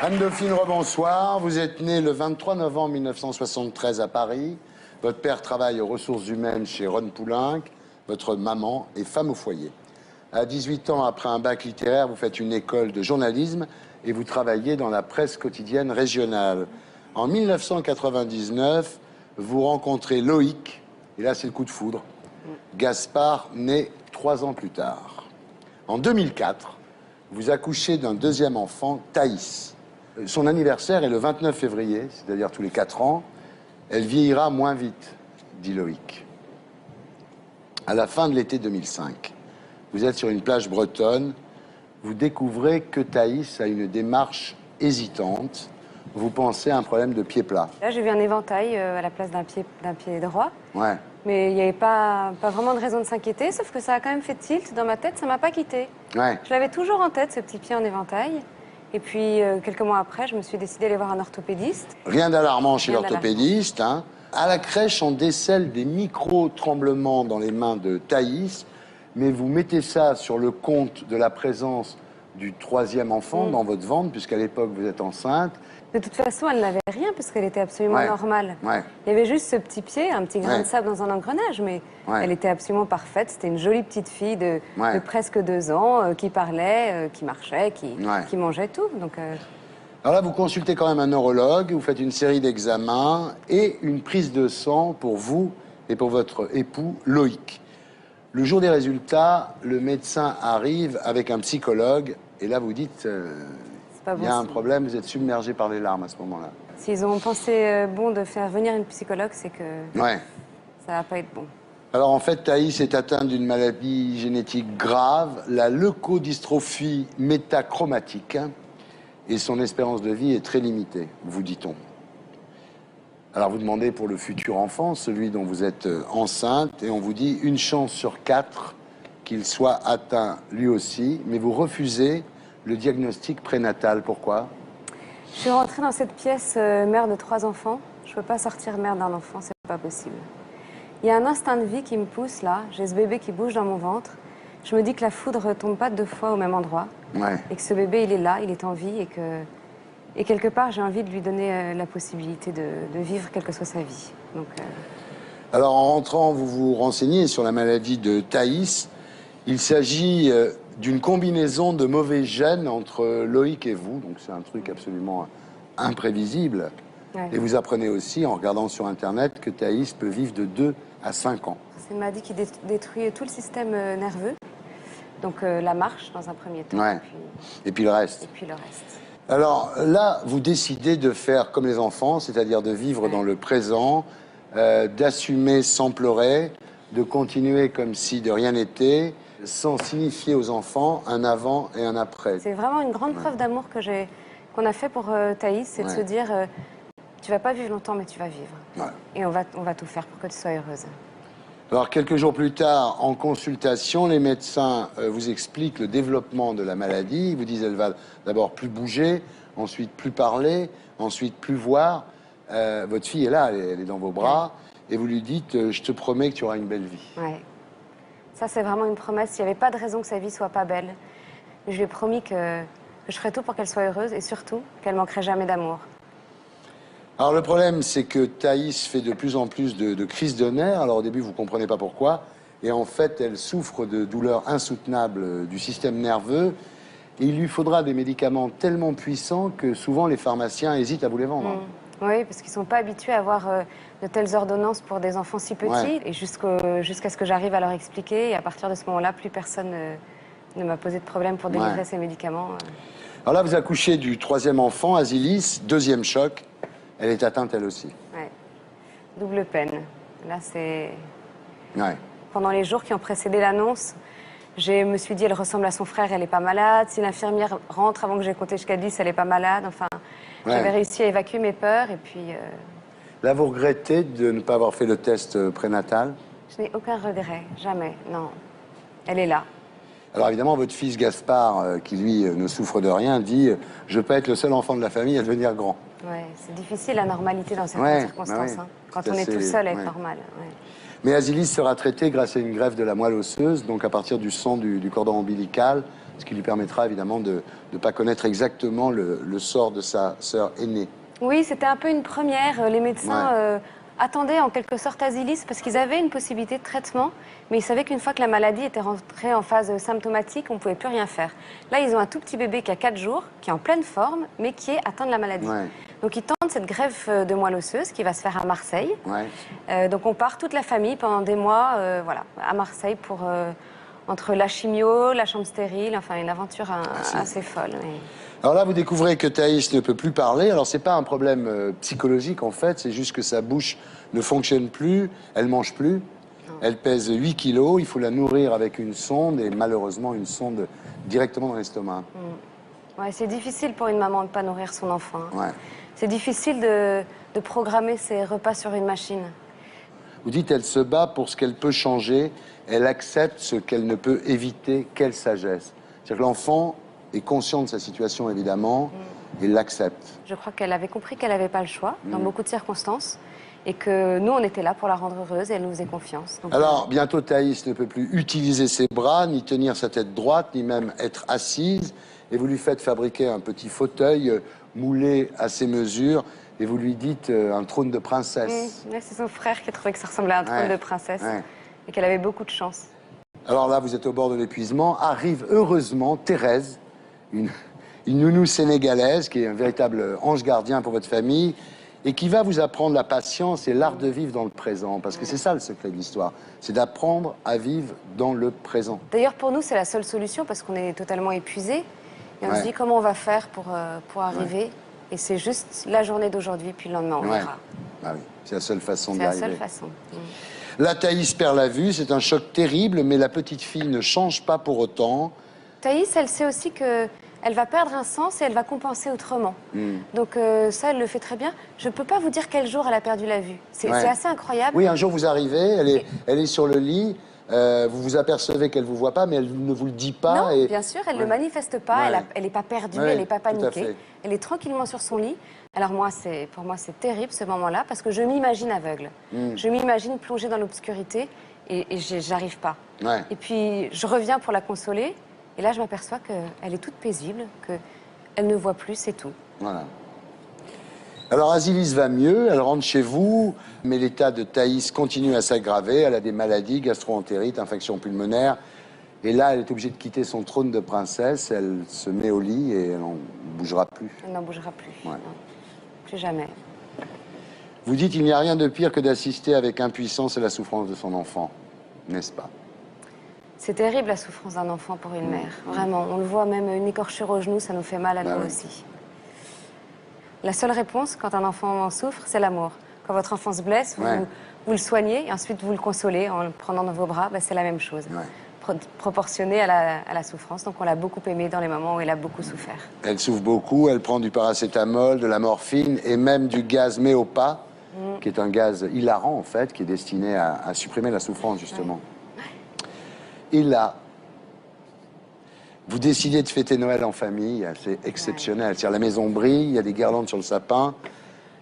Anne-Dauphine, rebonsoir. Vous êtes née le 23 novembre 1973 à Paris. Votre père travaille aux ressources humaines chez Ron Poulenc. Votre maman est femme au foyer. À 18 ans, après un bac littéraire, vous faites une école de journalisme et vous travaillez dans la presse quotidienne régionale. En 1999, vous rencontrez Loïc, et là c'est le coup de foudre. Gaspard naît 3 ans plus tard. En 2004, vous accouchez d'un deuxième enfant, Thaïs. Son anniversaire est le 29 février, c'est-à-dire tous les 4 ans. Elle vieillira moins vite, dit Loïc. À la fin de l'été 2005, vous êtes sur une plage bretonne. Vous découvrez que Thaïs a une démarche hésitante. Vous pensez à un problème de pied plat. Là, j'ai vu un éventail à la place d'un pied droit. Ouais. Mais il n'y avait pas vraiment de raison de s'inquiéter, sauf que ça a quand même fait tilt dans ma tête, ça m'a pas quitté. Ouais. Je l'avais toujours en tête, ce petit pied en éventail. Et puis, quelques mois après, je me suis décidée d'aller voir un orthopédiste. Rien d'alarmant chez Rien l'orthopédiste. Hein. À la crèche, on décèle des micro-tremblements dans les mains de Thaïs, mais vous mettez ça sur le compte de la présence du 3e enfant dans votre ventre, puisqu'à l'époque, vous êtes enceinte. De toute façon, elle n'avait rien, puisqu'elle était absolument normale. Ouais. Il y avait juste ce petit pied, un petit grain de sable dans un engrenage, mais elle était absolument parfaite. C'était une jolie petite fille de presque 2 ans, qui parlait, qui marchait, qui mangeait tout. Donc, Alors là, vous consultez quand même un neurologue, vous faites une série d'examens et une prise de sang pour vous et pour votre époux, Loïc. Le jour des résultats, le médecin arrive avec un psychologue et là, vous dites... il y a un problème, vous êtes submergé par les larmes à ce moment-là. S'ils ont pensé bon de faire venir une psychologue, c'est que ça va pas être bon. Alors en fait, Thaïs est atteinte d'une maladie génétique grave, la leucodystrophie métachromatique, hein, et son espérance de vie est très limitée, vous dit-on. Alors vous demandez pour le futur enfant, celui dont vous êtes enceinte, et on vous dit 1 chance sur 4 qu'il soit atteint lui aussi, mais vous refusez le diagnostic prénatal. Pourquoi? Je suis rentrée dans cette pièce mère de 3 enfants. Je ne peux pas sortir mère d'un enfant, c'est pas possible. Il y a un instinct de vie qui me pousse là. J'ai ce bébé qui bouge dans mon ventre. Je me dis que la foudre ne tombe pas 2 fois au même endroit. Et que ce bébé, il est là, il est en vie. Et quelque part, j'ai envie de lui donner la possibilité de vivre quelle que soit sa vie. Donc, Alors en rentrant, vous vous renseignez sur la maladie de Thaïs. Il s'agit... d'une combinaison de mauvais gènes entre Loïc et vous. Donc c'est un truc absolument imprévisible. Et vous apprenez aussi, en regardant sur Internet, que Thaïs peut vivre de 2 à 5 ans. C'est une maladie qui détruit tout le système nerveux. Donc la marche, dans un premier temps. Et puis le reste. Et puis le reste. Alors là, vous décidez de faire comme les enfants, c'est-à-dire de vivre dans le présent, d'assumer sans pleurer, de continuer comme si de rien n'était, sans signifier aux enfants un avant et un après. C'est vraiment une grande preuve d'amour qu'on a fait pour Thaïs, c'est de se dire tu vas pas vivre longtemps, mais tu vas vivre. Et on va tout faire pour que tu sois heureuse. Alors, quelques jours plus tard, en consultation, les médecins vous expliquent le développement de la maladie. Ils vous disent qu'elle va d'abord plus bouger, ensuite plus parler, ensuite plus voir. Votre fille est là, elle est dans vos bras, et vous lui dites je te promets que tu auras une belle vie. Ça, c'est vraiment une promesse. Il n'y avait pas de raison que sa vie soit pas belle. Je lui ai promis que je ferais tout pour qu'elle soit heureuse et surtout qu'elle manquerait jamais d'amour. Alors le problème, c'est que Thaïs fait de plus en plus de crises de nerfs. Alors au début, vous ne comprenez pas pourquoi. Et en fait, elle souffre de douleurs insoutenables du système nerveux. Et il lui faudra des médicaments tellement puissants que souvent les pharmaciens hésitent à vous les vendre. Oui, parce qu'ils ne sont pas habitués à avoir de telles ordonnances pour des enfants si petits. Et jusqu'à ce que j'arrive à leur expliquer. Et à partir de ce moment-là, plus personne ne m'a posé de problème pour délivrer ces médicaments. Alors là, vous accouchez du 3e enfant, Azilis, 2e choc. Elle est atteinte, elle aussi. Double peine. Là, c'est... Pendant les jours qui ont précédé l'annonce, je me suis dit, elle ressemble à son frère, elle n'est pas malade. Si l'infirmière rentre avant que j'ai compté jusqu'à 10, elle n'est pas malade. Enfin, j'avais réussi à évacuer mes peurs et puis... Là, vous regrettez de ne pas avoir fait le test prénatal? Je n'ai aucun regret, jamais, non. Elle est là. Alors évidemment, votre fils Gaspard, qui lui ne souffre de rien, dit « Je peux être le seul enfant de la famille à devenir grand ». C'est difficile la normalité dans certaines circonstances. Quand on est tout seul à être normal. Mais Azilis sera traitée grâce à une greffe de la moelle osseuse, donc à partir du sang du cordon ombilical, ce qui lui permettra évidemment de ne pas connaître exactement le sort de sa sœur aînée. Oui, c'était un peu une première. Les médecins attendaient en quelque sorte Azilis parce qu'ils avaient une possibilité de traitement, mais ils savaient qu'une fois que la maladie était rentrée en phase symptomatique, on ne pouvait plus rien faire. Là, ils ont un tout petit bébé qui a 4 jours, qui est en pleine forme, mais qui est atteint de la maladie. Ouais. Donc ils tentent cette greffe de moelle osseuse qui va se faire à Marseille. Ouais. Donc on part toute la famille pendant des mois voilà, à Marseille pour... entre la chimio, la chambre stérile, enfin une aventure assez folle. Mais... Alors là, vous découvrez que Thaïs ne peut plus parler. Alors, c'est pas un problème psychologique, en fait. C'est juste que sa bouche ne fonctionne plus. Elle mange plus. Non. Elle pèse 8 kilos. Il faut la nourrir avec une sonde. Et malheureusement, une sonde directement dans l'estomac. Ouais, c'est difficile pour une maman de ne pas nourrir son enfant. Ouais. C'est difficile de programmer ses repas sur une machine. Vous dites, elle se bat pour ce qu'elle peut changer. Elle accepte ce qu'elle ne peut éviter. Quelle sagesse. C'est-à-dire que l'enfant est conscient de sa situation, évidemment, et l'accepte. Je crois qu'elle avait compris qu'elle n'avait pas le choix, dans beaucoup de circonstances, et que nous, on était là pour la rendre heureuse, et elle nous faisait confiance. Donc, alors, bientôt, Thaïs ne peut plus utiliser ses bras, ni tenir sa tête droite, ni même être assise, et vous lui faites fabriquer un petit fauteuil moulé à ses mesures, et vous lui dites un trône de princesse. C'est son frère qui trouvait que ça ressemblait à un trône de princesse, et qu'elle avait beaucoup de chance. Alors là, vous êtes au bord de l'épuisement. Arrive heureusement Thérèse, une nounou sénégalaise qui est un véritable ange gardien pour votre famille et qui va vous apprendre la patience et l'art de vivre dans le présent. Parce que c'est ça le secret de l'histoire, c'est d'apprendre à vivre dans le présent. D'ailleurs, pour nous, c'est la seule solution parce qu'on est totalement épuisés. Et on se dit comment on va faire pour arriver. Et c'est juste la journée d'aujourd'hui, puis le lendemain, on verra. Ah oui, c'est la seule façon d'y arriver. C'est la seule façon. Là, Thaïs perd la vue, c'est un choc terrible, mais la petite fille ne change pas pour autant. Thaïs, elle sait aussi qu'elle va perdre un sens et elle va compenser autrement. Donc ça, elle le fait très bien. Je ne peux pas vous dire quel jour elle a perdu la vue. C'est assez incroyable. Oui, un jour vous arrivez, elle est sur le lit, vous vous apercevez qu'elle ne vous voit pas, mais elle ne vous le dit pas. Non, bien sûr, elle ne le manifeste pas, elle n'est pas perdue, elle n'est pas paniquée. Elle est tranquillement sur son lit. Alors moi, pour moi, c'est terrible ce moment-là parce que je m'imagine aveugle. Je m'imagine plongée dans l'obscurité et j'arrive pas. Et puis, je reviens pour la consoler et là, je m'aperçois qu'elle est toute paisible, qu'elle ne voit plus, c'est tout. Voilà. Alors, Azilis va mieux, elle rentre chez vous, mais l'état de Thaïs continue à s'aggraver. Elle a des maladies, gastro-entérite, infection pulmonaire. Et là, elle est obligée de quitter son trône de princesse. Elle se met au lit et elle n'en bougera plus. Elle n'en bougera plus. Ouais. Non. Plus jamais. Vous dites qu'il n'y a rien de pire que d'assister avec impuissance à la souffrance de son enfant, n'est-ce pas? C'est terrible la souffrance d'un enfant pour une mère. Vraiment, on le voit, même une écorchure au genou, ça nous fait mal à nous aussi. La seule réponse quand un enfant en souffre, c'est l'amour. Quand votre enfant se blesse, vous le soignez et ensuite vous le consolez en le prenant dans vos bras, c'est la même chose. Proportionnée à la souffrance. Donc on l'a beaucoup aimée dans les moments où elle a beaucoup souffert. Elle souffre beaucoup, elle prend du paracétamol, de la morphine et même du gaz Méopa, qui est un gaz hilarant en fait, qui est destiné à supprimer la souffrance justement. Et là, vous décidez de fêter Noël en famille, c'est exceptionnel. C'est-à-dire la maison brille, il y a des guirlandes sur le sapin.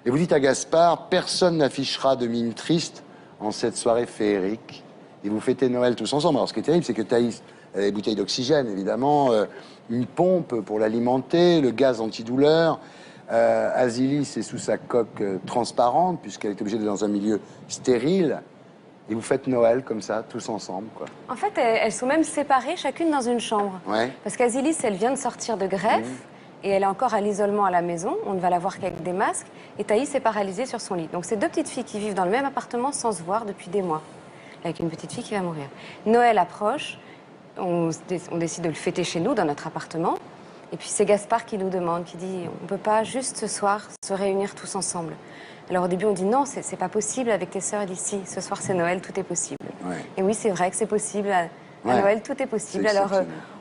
Et vous dites à Gaspard, personne n'affichera de mine triste en cette soirée féerique. Et vous fêtez Noël tous ensemble. Alors ce qui est terrible, c'est que Thaïs a des bouteilles d'oxygène, évidemment, une pompe pour l'alimenter, le gaz antidouleur. Azilis est sous sa coque transparente, puisqu'elle est obligée d'être dans un milieu stérile. Et vous faites Noël comme ça, tous ensemble, quoi. En fait, elles sont même séparées, chacune dans une chambre. Parce qu'Azilis, elle vient de sortir de greffe, et elle est encore à l'isolement à la maison. On ne va la voir qu'avec des masques. Et Thaïs est paralysée sur son lit. Donc c'est deux petites filles qui vivent dans le même appartement sans se voir depuis des mois. Avec une petite fille qui va mourir. Noël approche, on décide de le fêter chez nous, dans notre appartement. Et puis c'est Gaspard qui nous demande, qui dit on ne peut pas juste ce soir se réunir tous ensemble. Alors au début on dit non, c'est pas possible avec tes sœurs. Elle dit si, ce soir c'est Noël, tout est possible. Et oui, c'est vrai que c'est possible. À Noël, tout est possible. Alors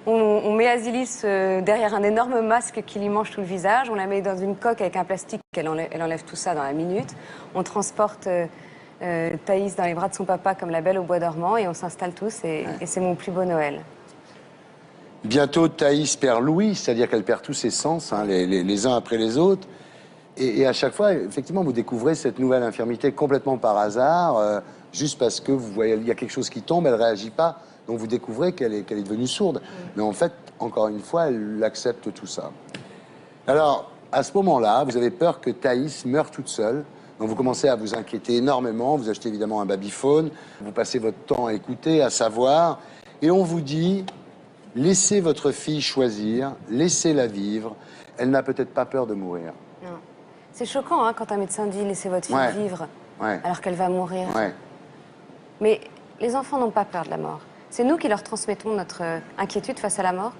on met Azilis derrière un énorme masque qui lui mange tout le visage. On la met dans une coque avec un plastique, elle enlève tout ça dans la minute. On transporte Thaïs dans les bras de son papa comme la belle au bois dormant et on s'installe tous et c'est mon plus beau Noël. Bientôt, Thaïs perd l'ouïe, c'est-à-dire qu'elle perd tous ses sens, hein, les uns après les autres. Et à chaque fois, effectivement, vous découvrez cette nouvelle infirmité complètement par hasard. juste parce que vous voyez, il y a quelque chose qui tombe, elle ne réagit pas, donc vous découvrez qu'elle est devenue sourde. Mais en fait, encore une fois, elle accepte tout ça. Alors, à ce moment-là, vous avez peur que Thaïs meure toute seule. Donc vous commencez à vous inquiéter énormément. Vous achetez évidemment un babyphone. Vous passez votre temps à écouter, à savoir. Et on vous dit, laissez votre fille choisir, laissez-la vivre. Elle n'a peut-être pas peur de mourir. Non. C'est choquant hein, quand un médecin dit, laissez votre fille vivre, alors qu'elle va mourir. Mais les enfants n'ont pas peur de la mort. C'est nous qui leur transmettons notre inquiétude face à la mort.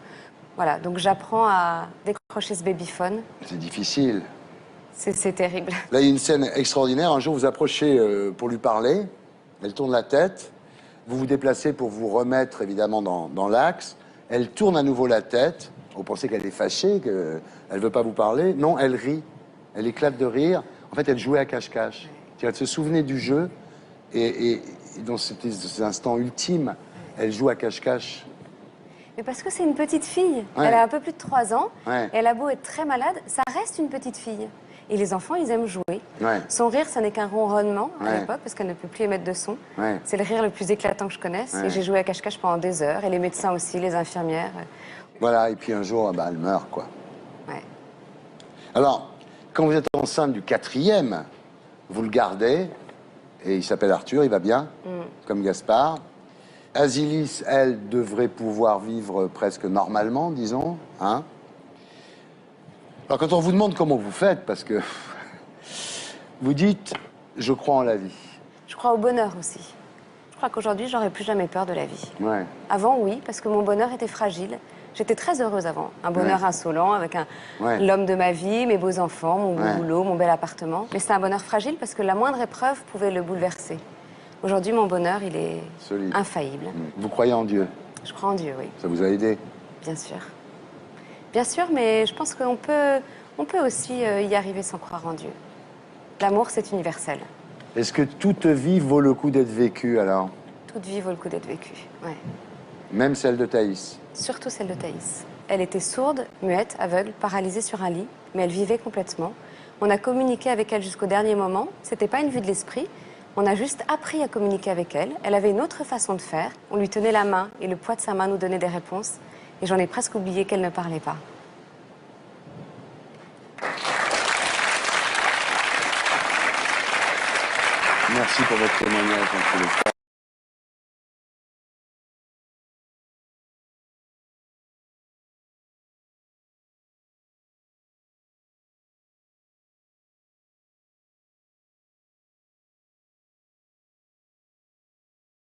Voilà, donc j'apprends à décrocher ce babyphone. C'est difficile. C'est terrible. Là, il y a une scène extraordinaire. Un jour, vous approchez pour lui parler. Elle tourne la tête. Vous vous déplacez pour vous remettre, évidemment, dans l'axe. Elle tourne à nouveau la tête. Vous pensez qu'elle est fâchée, qu'elle ne veut pas vous parler. Non, elle rit. Elle éclate de rire. En fait, elle jouait à cache-cache. Elle se souvenait du jeu. Et dans ces instants ultimes, elle joue à cache-cache. Mais parce que c'est une petite fille. Elle a un peu plus de 3 ans. Et elle a beau être très malade, ça reste une petite fille. Et les enfants, ils aiment jouer. Son rire, ça n'est qu'un ronronnement à l'époque, parce qu'elle ne peut plus émettre de son. C'est le rire le plus éclatant que je connaisse. Et j'ai joué à cache-cache pendant des heures. Et les médecins aussi, les infirmières. Voilà, et puis un jour, bah, elle meurt, quoi. Alors, quand vous êtes enceinte du 4e, vous le gardez. Et il s'appelle Arthur, il va bien, comme Gaspard. Asilis, elle, devrait pouvoir vivre presque normalement, disons. Hein. Alors, quand on vous demande comment vous faites, parce que vous dites « je crois en la vie ». Je crois au bonheur aussi. Je crois qu'aujourd'hui, j'aurais plus jamais peur de la vie. Avant, oui, parce que mon bonheur était fragile. J'étais très heureuse avant. Un bonheur insolent avec l'homme de ma vie, mes beaux enfants, mon beau boulot, mon bel appartement. Mais c'était un bonheur fragile parce que la moindre épreuve pouvait le bouleverser. Aujourd'hui, mon bonheur, il est solide, infaillible. Vous croyez en Dieu? Je crois en Dieu, oui. Ça vous a aidé? Bien sûr. Bien sûr, mais je pense qu'on peut aussi y arriver sans croire en Dieu. L'amour, c'est universel. Est-ce que toute vie vaut le coup d'être vécue, alors? Toute vie vaut le coup d'être vécue, ouais. Même celle de Thaïs? Surtout celle de Thaïs. Elle était sourde, muette, aveugle, paralysée sur un lit, mais elle vivait complètement. On a communiqué avec elle jusqu'au dernier moment. C'était pas une vue de l'esprit. On a juste appris à communiquer avec elle. Elle avait une autre façon de faire. On lui tenait la main et le poids de sa main nous donnait des réponses. Et j'en ai presque oublié qu'elle ne parlait pas. Merci pour votre témoignage, en tous les cas.